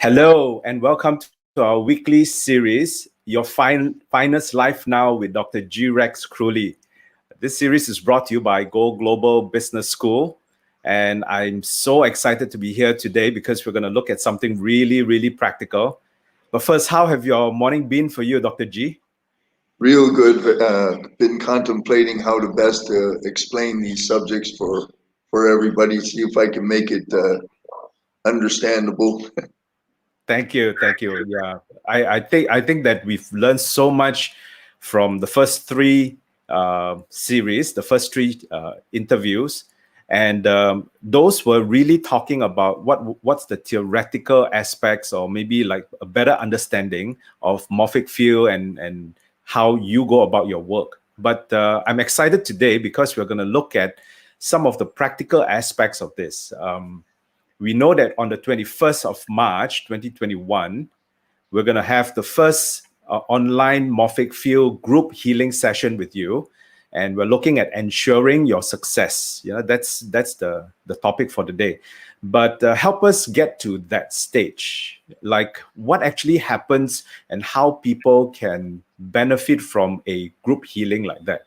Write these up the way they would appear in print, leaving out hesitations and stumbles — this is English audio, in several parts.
Hello and welcome to our weekly series, Your Finest Life Now with Dr. G. Rex Kruhly. This series is brought to you by GoGLOBAL Business School. And I'm so excited to be here today because we're going to look at something really, really practical. But first, how have your morning been for you, Dr. G? Real good. Been contemplating how to best explain these subjects for everybody. See if I can make it understandable. Thank you. Yeah, I think that we've learned so much from the first three series, the first three interviews, and those were really talking about what's the theoretical aspects, or maybe like a better understanding of morphic field and how you go about your work. But I'm excited today because we're going to look at some of the practical aspects of this. We know that on the 21st of March, 2021, we're going to have the first online morphic field group healing session with you. And we're looking at ensuring your success. Yeah, that's the topic for today. But help us get to that stage. Like what actually happens and how people can benefit from a group healing like that.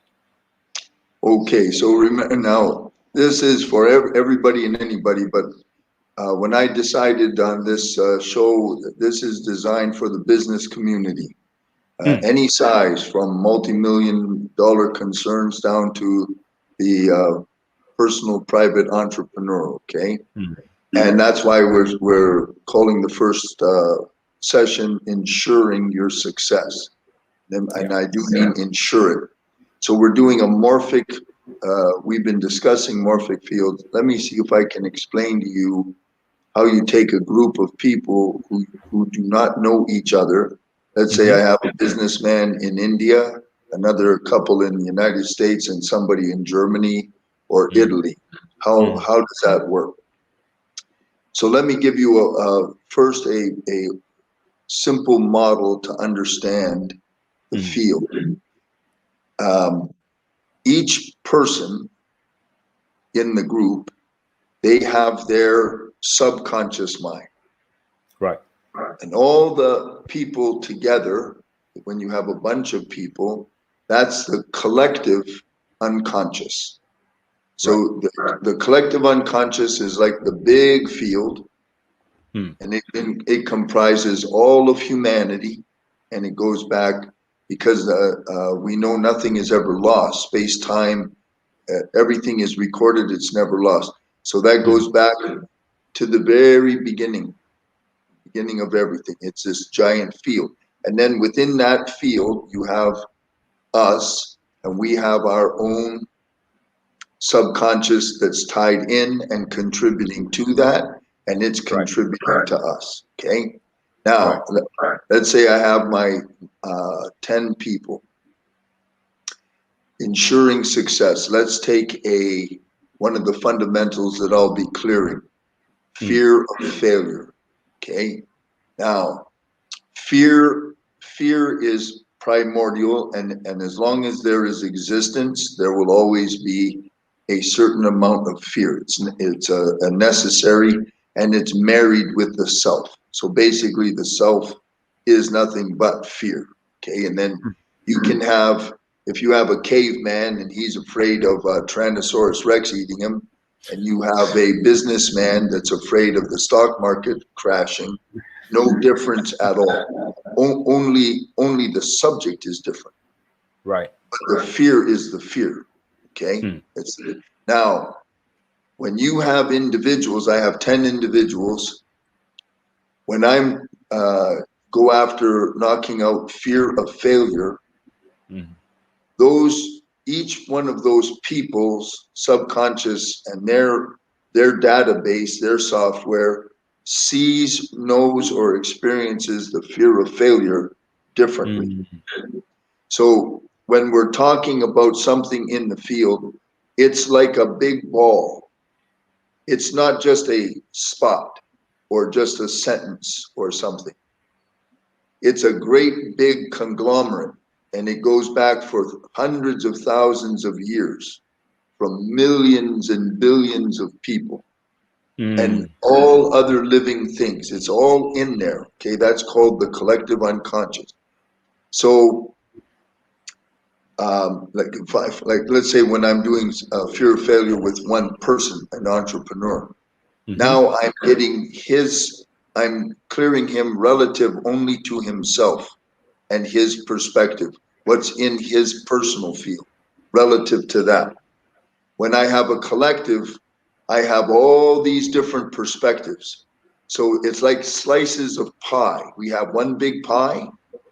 Okay, so remember now, this is for everybody and anybody, but when I decided on this show, this is designed for the business community. Any size, from multi-million-dollar concerns down to the personal private entrepreneur, okay? And that's why we're calling the first session Ensuring Your Success. And I do mean ensure it. So we're doing a morphic, we've been discussing morphic fields. Let me see if I can explain to you how you take a group of people who do not know each other. Let's say I have a businessman in India, another couple in the United States, and somebody in Germany or Italy. How does that work? So let me give you first a simple model to understand the field. Each person in the group, they have their subconscious mind. Right. And all the people together, when you have a bunch of people, that's the collective unconscious. So the collective unconscious is like the big field, and it comprises all of humanity, and it goes back because we know nothing is ever lost. Space, time, everything is recorded, it's never lost. So that goes back to the very beginning of everything. It's this giant field. And then within that field, you have us, and we have our own subconscious that's tied in and contributing to that, and it's contributing to us, okay? Now, let's say I have my 10 people. Ensuring success. Let's take one of the fundamentals that I'll be clearing. Fear of failure, okay? Now, fear is primordial, and as long as there is existence, there will always be a certain amount of fear. It's a necessary, and it's married with the self. So basically the self is nothing but fear, okay? And then you can have, if you have a caveman and he's afraid of Tyrannosaurus Rex eating him, and you have a businessman that's afraid of the stock market crashing, no difference at all. Only the subject is different. Right. But the fear is the fear, okay? Now, when you have individuals, I have 10 individuals, when I'm go after knocking out fear of failure, each one of those people's subconscious and their database, their software sees, knows, or experiences the fear of failure differently. So when we're talking about something in the field, it's like a big ball. It's not just a spot or just a sentence or something. It's a great big conglomerate. And it goes back for hundreds of thousands of years, from millions and billions of people. and Mm. all other living things. It's all in there. Okay, that's called the collective unconscious. So, like, like let's say when I'm doing fear of failure with one person, an entrepreneur, Mm-hmm. now I'm clearing him relative only to himself and his perspective, what's in his personal field relative to that. When I have a collective, I have all these different perspectives. So it's like slices of pie. We have one big pie,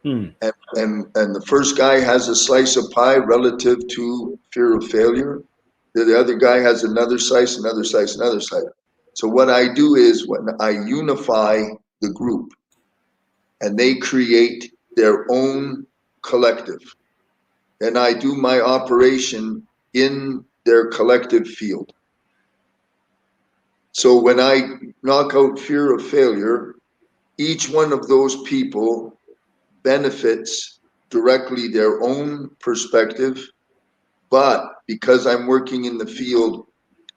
Mm. and the first guy has a slice of pie relative to fear of failure. The other guy has another slice, another slice, another slice. So what I do is when I unify the group and they create their own collective, and I do my operation in their collective field. So when I knock out fear of failure, each one of those people benefits directly their own perspective, but because I'm working in the field,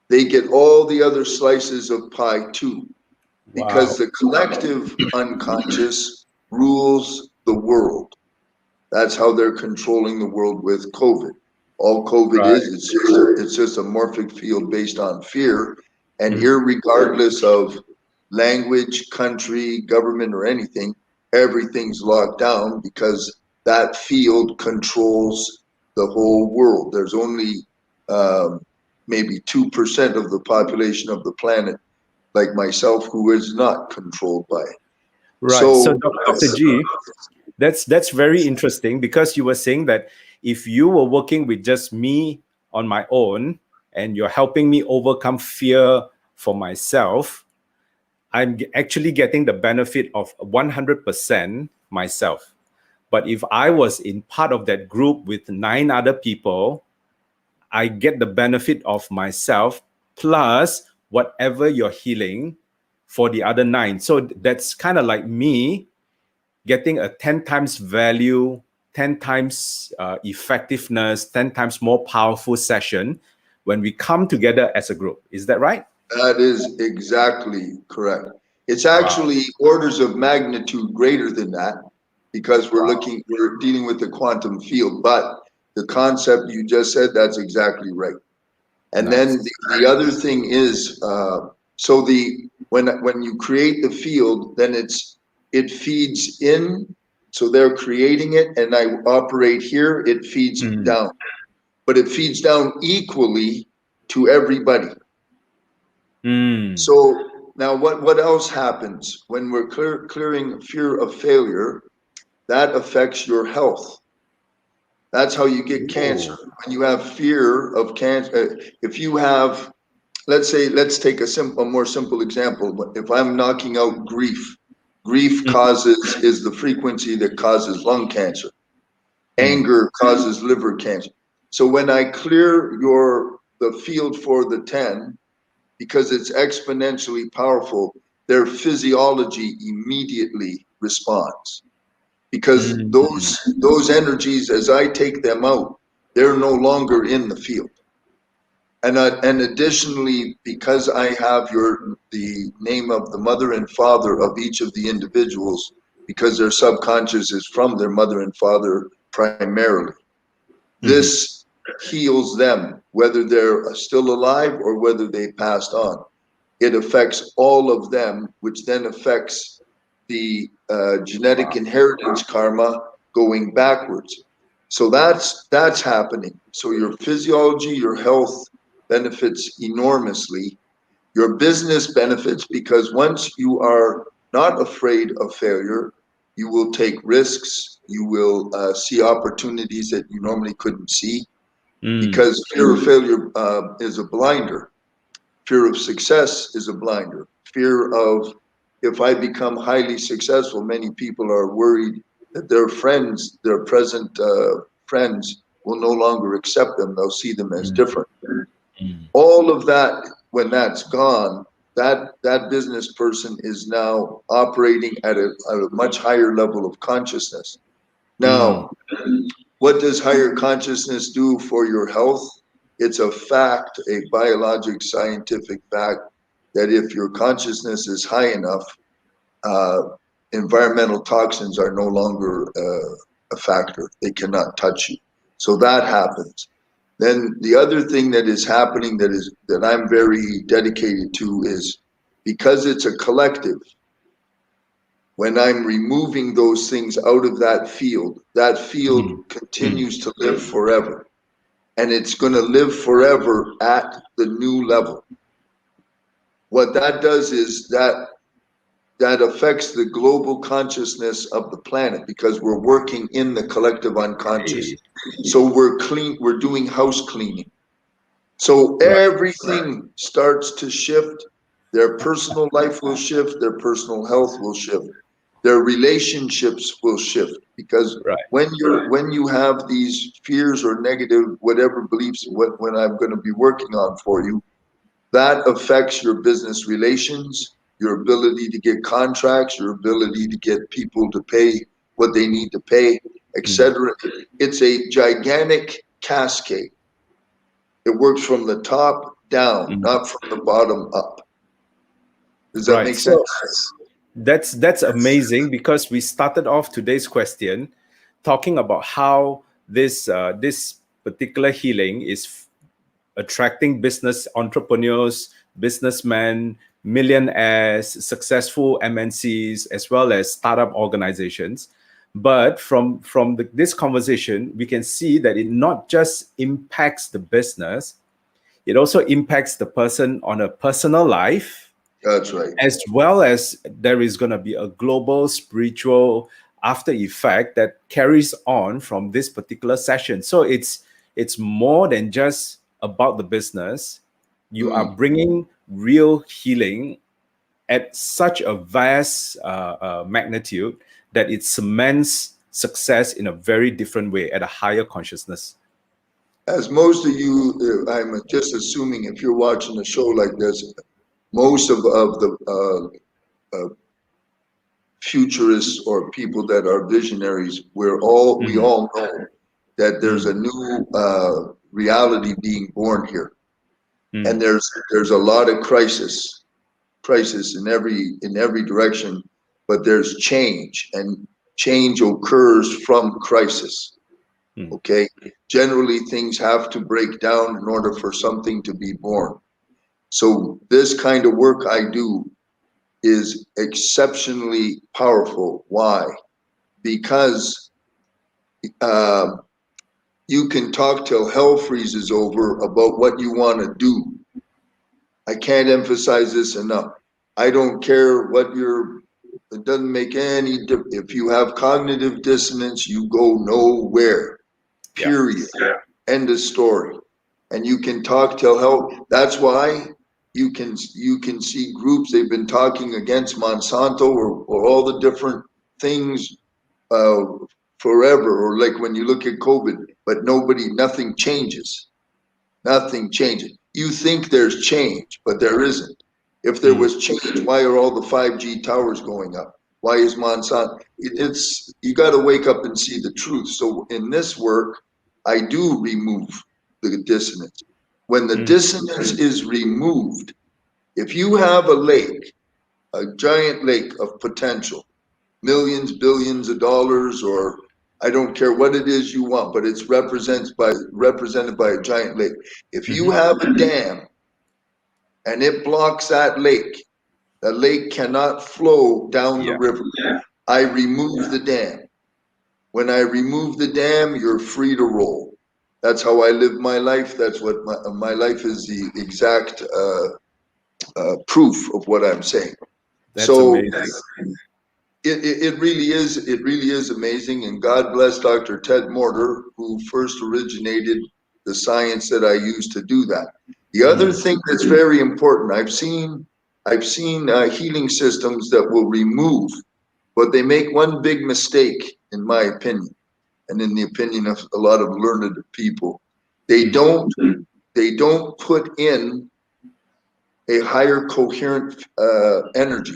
they get all the other slices of pie too, because Wow. the collective unconscious rules the world. That's how they're controlling the world with COVID. All COVID Right. is, it's just a morphic field based on fear. And Mm. irregardless of language, country, government, or anything, everything's locked down because that field controls the whole world. There's only maybe 2% of the population of the planet, like myself, who is not controlled by it. Right. So, So, Dr. G, that's very interesting because you were saying that if you were working with just me on my own and you're helping me overcome fear for myself, I'm actually getting the benefit of 100% myself. But if I was in part of that group with 9 other people, I get the benefit of myself plus whatever you're healing for the other 9. So that's kind of like me getting a 10 times value, 10 times effectiveness, 10 times more powerful session when we come together as a group. Is that right? that is exactly correct. It's Wow. actually orders of magnitude greater than that because Wow. we're dealing with the quantum field. But the concept you just said, that's exactly right. And then Nice. the other thing is, so when you create the field, then it feeds in. So they're creating it, and I operate here. It feeds Mm. down, but it feeds down equally to everybody. Mm. So now what else happens when we're clearing fear of failure? That affects your health. That's how you get cancer. Oh. When you have fear of cancer, if you have, let's say, let's take a more simple example. If I'm knocking out grief, grief Mm. is the frequency that causes lung cancer. Mm. Anger causes liver cancer. So when I clear the field for the 10, because it's exponentially powerful, their physiology immediately responds. Because Mm. those energies, as I take them out, they're no longer in the field. And additionally, because I have the name of the mother and father of each of the individuals, because their subconscious is from their mother and father primarily, Mhm. this heals them, whether they're still alive or whether they passed on. It affects all of them, which then affects the genetic inheritance karma going backwards. So that's happening. So your physiology, your health benefits enormously. Your business benefits because once you are not afraid of failure, you will take risks. You will see opportunities that you normally couldn't see Mm. because fear of failure is a blinder. Fear of success is a blinder. Fear of if I become highly successful, many people are worried that their friends, their present friends, will no longer accept them. They'll see them as Mm. different. Mm. All of that, when that's gone, that business person is now operating at a much higher level of consciousness. Mm. Now, what does higher consciousness do for your health? It's a fact, a biologic scientific fact that if your consciousness is high enough, environmental toxins are no longer a factor. They cannot touch you. So that happens. Then the other thing that is happening that I'm very dedicated to is, because it's a collective, when I'm removing those things out of that field continues to live forever. And it's going to live forever at the new level. What that does is that affects the global consciousness of the planet, because we're working in the collective unconscious. So we're doing house cleaning. So everything starts to shift. Their personal life will shift, their personal health will shift, their relationships will shift, because when you have these fears or negative whatever beliefs, when I'm going to be working on for you, that affects your business relations, your ability to get contracts, your ability to get people to pay what they need to pay, etc. It's a gigantic cascade. It works from the top down, not from the bottom up. Does that make sense? That's amazing, because we started off today's question talking about how this particular healing is attracting business entrepreneurs, businessmen, millionaires, successful MNCs, as well as startup organizations. But from this conversation, we can see that it not just impacts the business, it also impacts the person on a personal life. That's right. As well as there is going to be a global spiritual after effect that carries on from this particular session. So it's more than just about the business. You are bringing real healing at such a vast magnitude that it cements success in a very different way, at a higher consciousness. As most of you, I'm just assuming, if you're watching a show like this, most of the futurists or people that are visionaries, we all know that there's a new reality being born here, and there's a lot of crisis in every direction, but there's change, and change occurs from crisis. Okay, generally things have to break down in order for something to be born. So this kind of work I do is exceptionally powerful. Why? Because you can talk till hell freezes over about what you want to do. I can't emphasize this enough. I don't care what it doesn't make any difference. If you have cognitive dissonance, you go nowhere. Period. End of story. And you can talk till hell. That's why you can see groups, they've been talking against Monsanto or all the different things forever, or like when you look at COVID, but nothing changes. Nothing changes. You think there's change, but there isn't. If there was change, why are all the 5G towers going up? Why is Monsanto? You got to wake up and see the truth. So in this work, I do remove the dissonance. When the dissonance is removed, if you have a lake, a giant lake of potential, millions, billions of dollars, or I don't care what it is you want, but it's represented by a giant lake. If you have a dam and it blocks that lake cannot flow down the river. I remove the dam. When I remove the dam, you're free to roll. That's how I live my life. That's what my life is, the exact proof of what I'm saying. That's amazing. It really is amazing, and God bless Dr. Ted Morter, who first originated the science that I use to do that. The other thing that's very important, I've seen healing systems that will remove, but they make one big mistake, in my opinion, and in the opinion of a lot of learned people. They don't put in a higher coherent energy.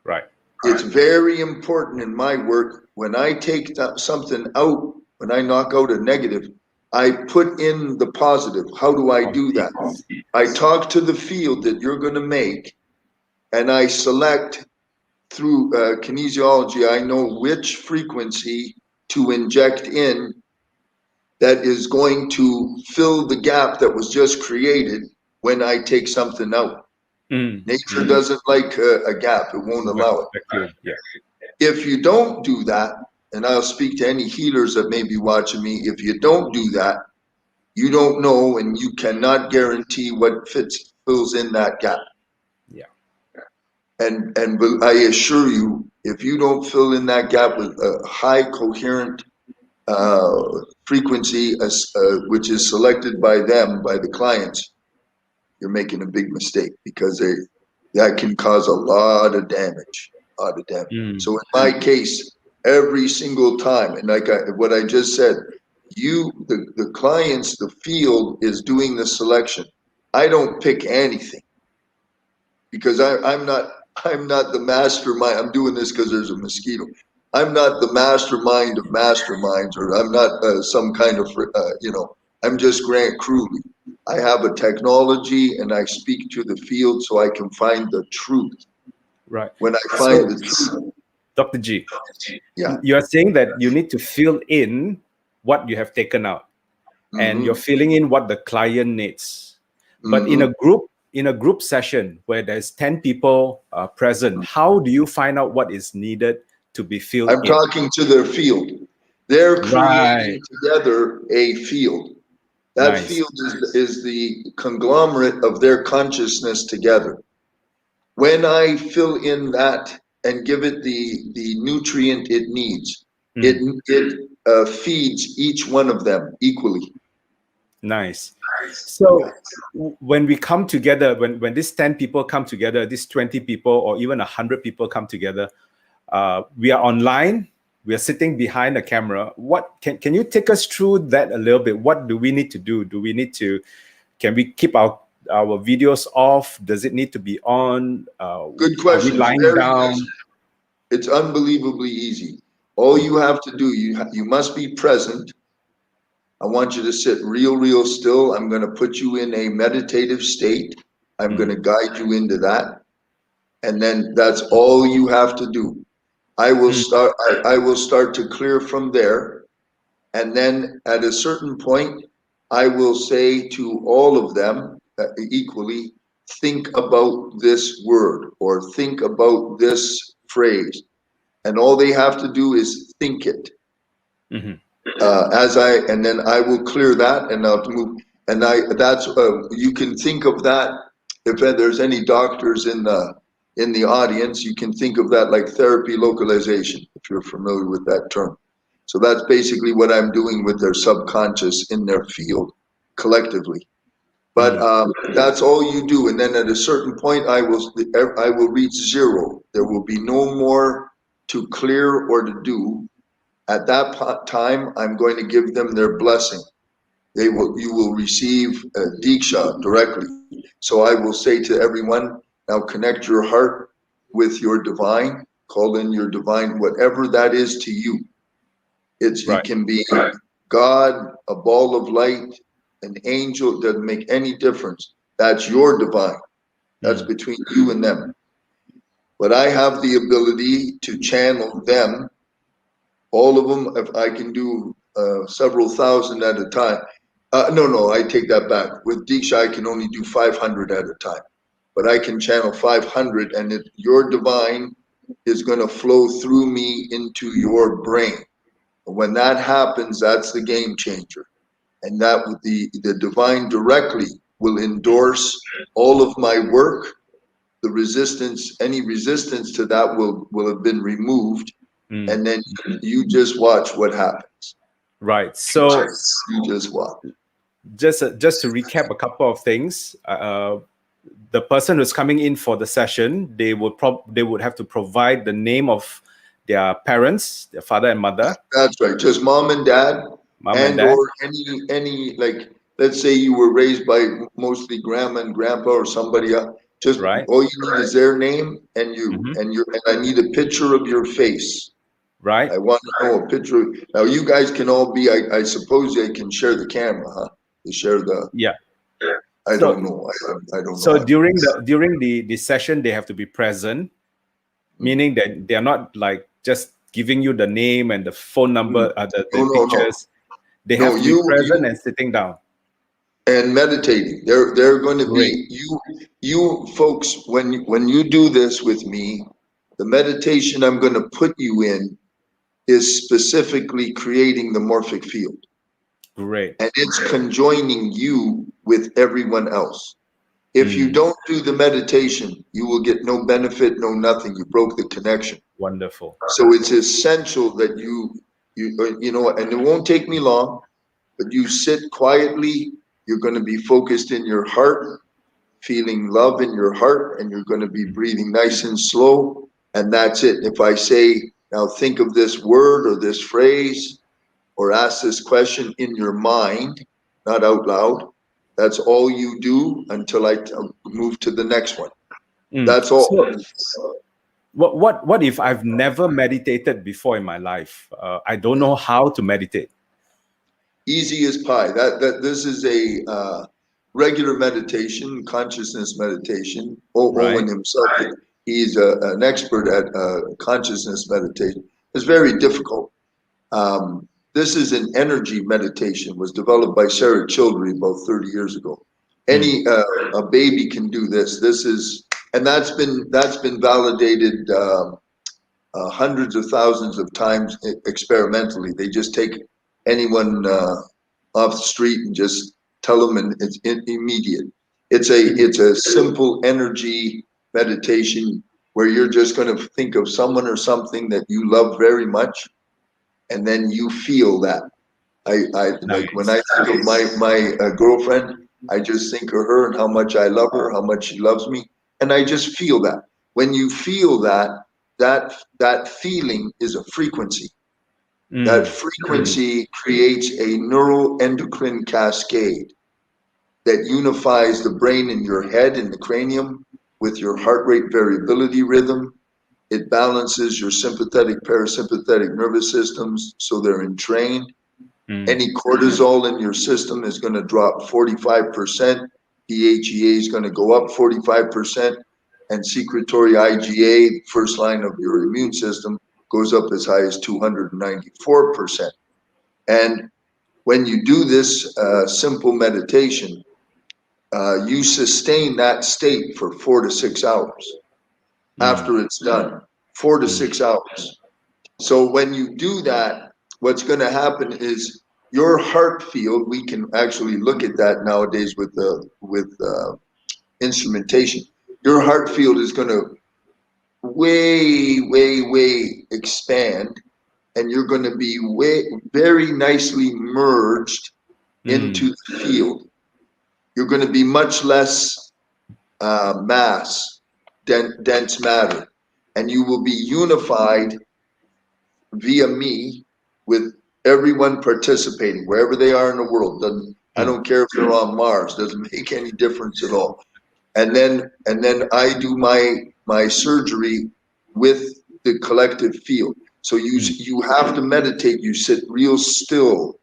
Right. It's very important in my work, when I take something out, when I knock out a negative, I put in the positive. How do I do that? I talk to the field that you're going to make, and I select through kinesiology. I know which frequency to inject in that is going to fill the gap that was just created when I take something out. Nature doesn't like a gap. It won't allow it. Yeah. If you don't do that, and I'll speak to any healers that may be watching me, if you don't do that, you don't know, and you cannot guarantee what fills in that gap. Yeah. And I assure you, if you don't fill in that gap with a high coherent frequency, which is selected by them, by the clients, you're making a big mistake, because that can cause a lot of damage. So in my case, every single time, and like what I just said, the clients, the field is doing the selection. I don't pick anything, because I'm not the mastermind. I'm doing this because there's a mosquito. I'm not the mastermind of masterminds, or I'm not some kind of I'm just Grant Kruhly. I have a technology, and I speak to the field so I can find the truth. Right. When I find the truth, Dr. G, yeah, you are saying that you need to fill in what you have taken out, and you're filling in what the client needs. But in a group session where there's 10 people present, how do you find out what is needed to be filled in? I'm talking to their field. They're creating together a field. That field is the conglomerate of their consciousness together. When I fill in that and give it the nutrient it needs, it feeds each one of them equally. Nice. So when we come together, when these 10 people come together, these 20 people, or even 100 people come together, we are online, we are sitting behind a camera. What can you take us through that a little bit? What do we need to do? Can we keep our videos off? Does it need to be on? Good question. Are we lying down? Easy. It's unbelievably easy. All you have to do, you must be present. I want you to sit real still. I'm going to put you in a meditative state. I'm going to guide you into that. And then that's all you have to do. I will start to clear from there. And then at a certain point, I will say to all of them equally, think about this word or think about this phrase. And all they have to do is think it. And then I will clear that, and I'll move. And you can think of that. If there's any doctors in the audience, you can think of that like therapy localization, if you're familiar with that term. So that's basically what I'm doing with their subconscious in their field collectively. But that's all you do. And then at a certain point, I will reach zero. There will be no more to clear or to do. At that time, I'm going to give them their blessing. You will receive Diksha directly. So I will say to everyone, now connect your heart with your divine, call in your divine, whatever that is to you. It can be God, a ball of light, an angel, it doesn't make any difference. That's your divine. That's between you and them. But I have the ability to channel them, all of them. If I can do several thousand at a time. No, I take that back. With Diksha, I can only do 500 at a time. But I can channel 500, and your divine is going to flow through me into your brain. When that happens, that's the game changer. And that the divine directly will endorse all of my work. The resistance, any resistance to that will have been removed. And then you just watch what happens. Right. So you just watch. Just to recap a couple of things. The person who's coming in for the session, they would have to provide the name of their parents, their father and mother. That's right. Just mom and dad. Or any like, let's say you were raised by mostly grandma and grandpa or somebody else. Just all you need is their name and I need a picture of your face. right? I want to know a picture. Now you guys can all be, I suppose I can share the camera, huh? To share the, Yeah. I So don't know. I don't know so how to do during the session, they have to be present, meaning that they are not like just giving you the name and the phone number, the No, no, no. pictures. They No, have to be present and sitting down. and meditating. They're going to Great. be you folks when you do this with me, the meditation I'm going to put you in is specifically creating the morphic field, Great. and it's conjoining you with everyone else. If you don't do the meditation, you will get no benefit, no nothing. You broke the connection. Wonderful. So it's essential that you know, and it won't take me long, but you sit quietly. You're going to be focused in your heart, feeling love in your heart, and you're going to be breathing nice and slow. And that's it. If I say, now think of this word or this phrase, or ask this question in your mind, not out loud, that's all you do until I move to the next one. That's all. So what if I've never meditated before in my life? I don't know how to meditate. Easy as pie. That this is a regular meditation, consciousness meditation. Right. Owen himself, he's an expert at consciousness meditation. It's very difficult. This is an energy meditation. Was developed by Sarah Childrey about 30 years ago. Any a baby can do this. This is, and that's been validated hundreds of thousands of times experimentally. They just take anyone off the street and just tell them, and it's immediate. It's a simple energy meditation where you're just going to think of someone or something that you love very much, and then you feel that. I like when Nice. I think of my girlfriend, I just think of her and how much I love her, how much she loves me, and I just feel that. When you feel that, that feeling is a frequency. That frequency creates a neuroendocrine cascade that unifies the brain in your head in the cranium with your heart rate variability rhythm. It balances your sympathetic parasympathetic nervous systems so they're entrained. Any cortisol in your system is going to drop 45%. DHEA is going to go up 45%. And secretory IgA, first line of your immune system, goes up as high as 294%. And when you do this simple meditation, you sustain that state for 4 to 6 hours after it's done. 4 to 6 hours. So when you do that, what's going to happen is your heart field. We can actually look at that nowadays with instrumentation. Your heart field is going to way expand, and you're going to be very nicely merged into the field. You're going to be much less mass, dense matter, and you will be unified via me with everyone participating wherever they are in the world. I don't care if they're on Mars, doesn't make any difference at all. And then I do my surgery with the collective field. So you have to meditate. You sit real still.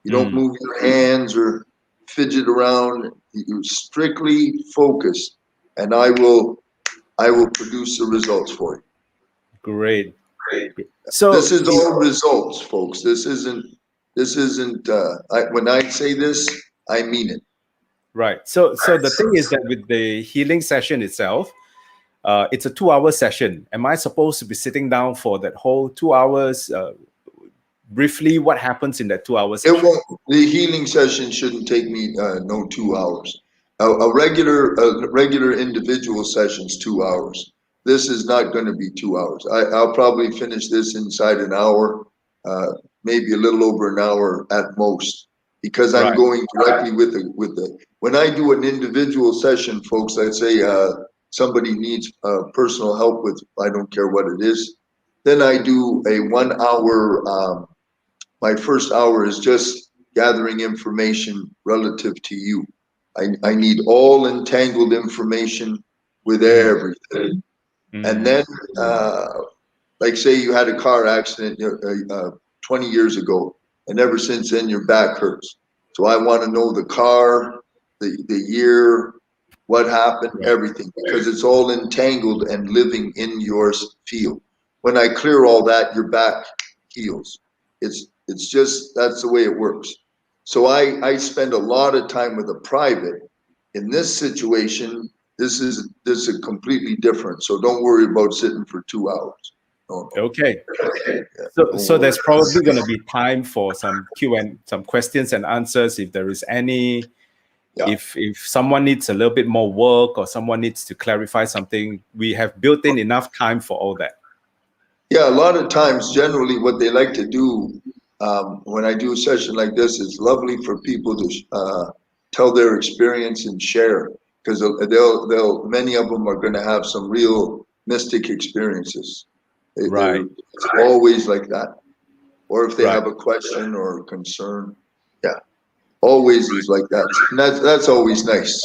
You don't move your hands or fidget around. You strictly focus, and I will produce the results for you. Great. So This is all results, folks. This isn't when I say this, I mean it. right. So the thing is that with the healing session itself, it's a 2-hour session. Am I supposed to be sitting down for that whole 2 hours? Briefly, what happens in that 2-hour session? It won't. The healing session shouldn't take me no 2 hours. A regular individual session's 2 hours. This is not going to be 2 hours. I'll probably finish this inside an hour, maybe a little over an hour at most, because I'm going directly with the. When I do an individual session, folks, let's say somebody needs personal help with, I don't care what it is, then I do a 1 hour. My first hour is just gathering information relative to you. I need all entangled information with everything. And then like say you had a car accident 20 years ago, and ever since then your back hurts. So I want to know the car, the year, what happened, everything, because it's all entangled and living in your field. When I clear all that, your back heals. It's just, that's the way it works. So I spend a lot of time with a private. In this situation, this is completely different. So don't worry about sitting for 2 hours. No. Okay. Yeah, So there's probably going to be time for some some questions and answers if there is any. Yeah. If someone needs a little bit more work or someone needs to clarify something, we have built in enough time for all that. Yeah, a lot of times, generally, what they like to do when I do a session like this is lovely for people to tell their experience and share, because they'll many of them are going to have some real mystic experiences. Right. It's always like that. Or if they Right. have a question or a concern, yeah, always is like that. And that's always nice.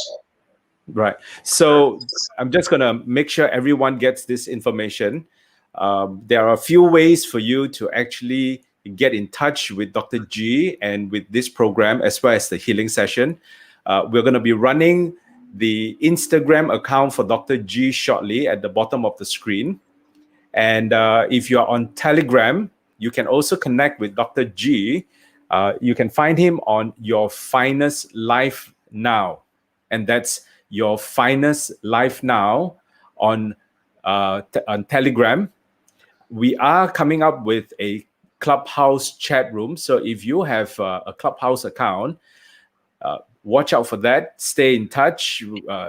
Right. So I'm just going to make sure everyone gets this information. There are a few ways for you to actually get in touch with Dr. G and with this program, as well as the healing session. We're going to be running the Instagram account for Dr. G shortly at the bottom of the screen. And if you're on Telegram, you can also connect with Dr. G. You can find him on Your Finest Life Now. And that's Your Finest Life Now on Telegram. We are coming up with a Clubhouse chat room. So if you have a Clubhouse account, watch out for that. Stay in touch.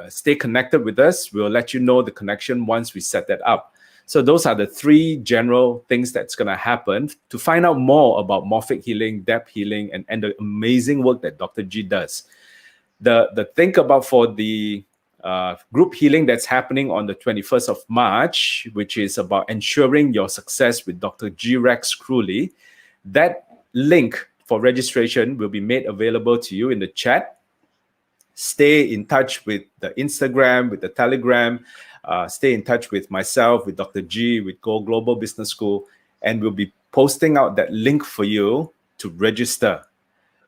Stay connected with us. We'll let you know the connection once we set that up. So those are the 3 general things that's going to happen. To find out more about morphic healing, depth healing, and the amazing work that Dr. G does. The think about for the group healing that's happening on the 21st of March, which is about ensuring your success with Dr. G. Rex Kruhly. That link for registration will be made available to you in the chat. Stay in touch with the Instagram, with the Telegram. Stay in touch with myself, with Dr. G, with Go Global Business School, and we'll be posting out that link for you to register.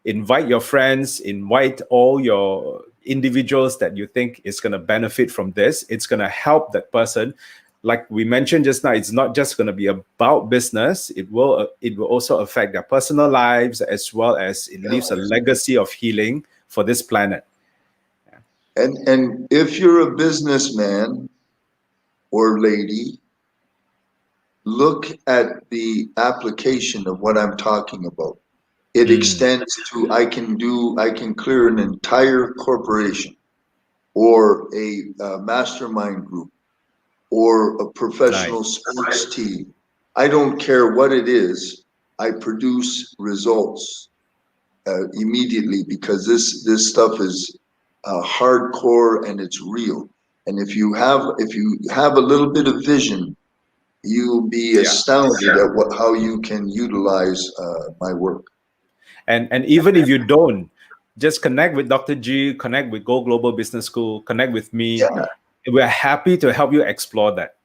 Invite your friends, invite all your individuals that you think is going to benefit from this. It's going to help that person. Like we mentioned just now, it's not just going to be about business. It will also affect their personal lives, as well as it leaves a legacy of healing for this planet. And if you're a businessman or lady, look at the application of what I'm talking about. It extends to I can clear an entire corporation or a mastermind group or a professional sports team. I don't care what it is. I produce results immediately, because this stuff is hardcore and it's real. And if you have a little bit of vision, you'll be astounded at how you can utilize my work. And even if you don't, just connect with Dr. G, connect with Go Global Business School, connect with me. Yeah. We're happy to help you explore that.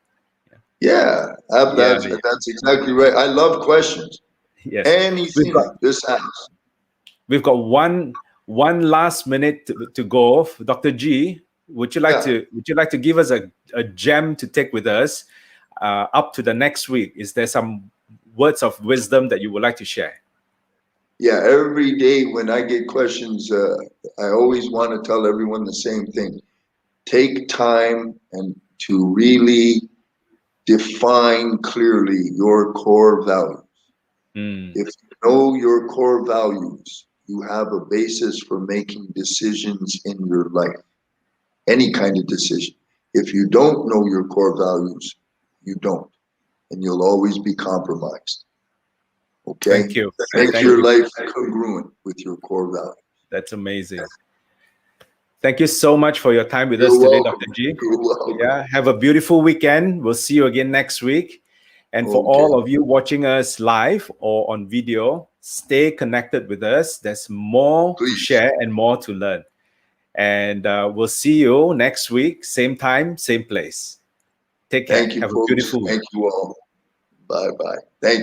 That's exactly right. I love questions. Yes. Anything this house. We've got one last minute to go. Dr. G, would you like to give us a gem to take with us up to the next week? Is there some words of wisdom that you would like to share? Yeah, every day when I get questions, I always want to tell everyone the same thing. Take time and to really define clearly your core values. If you know your core values, you have a basis for making decisions in your life, any kind of decision. If you don't know your core values, you don't, and you'll always be compromised. Okay? Thank you. Make your life congruent with your core values. That's amazing. Thank you so much for your time with us today, Dr. G. Yeah, have a beautiful weekend. We'll see you again next week. And for all of you watching us live or on video, stay connected with us. There's more to share and more to learn. And we'll see you next week, same time, same place. Take care. Thank you, have folks. a beautiful week. Thank you all. Bye bye. Thank you.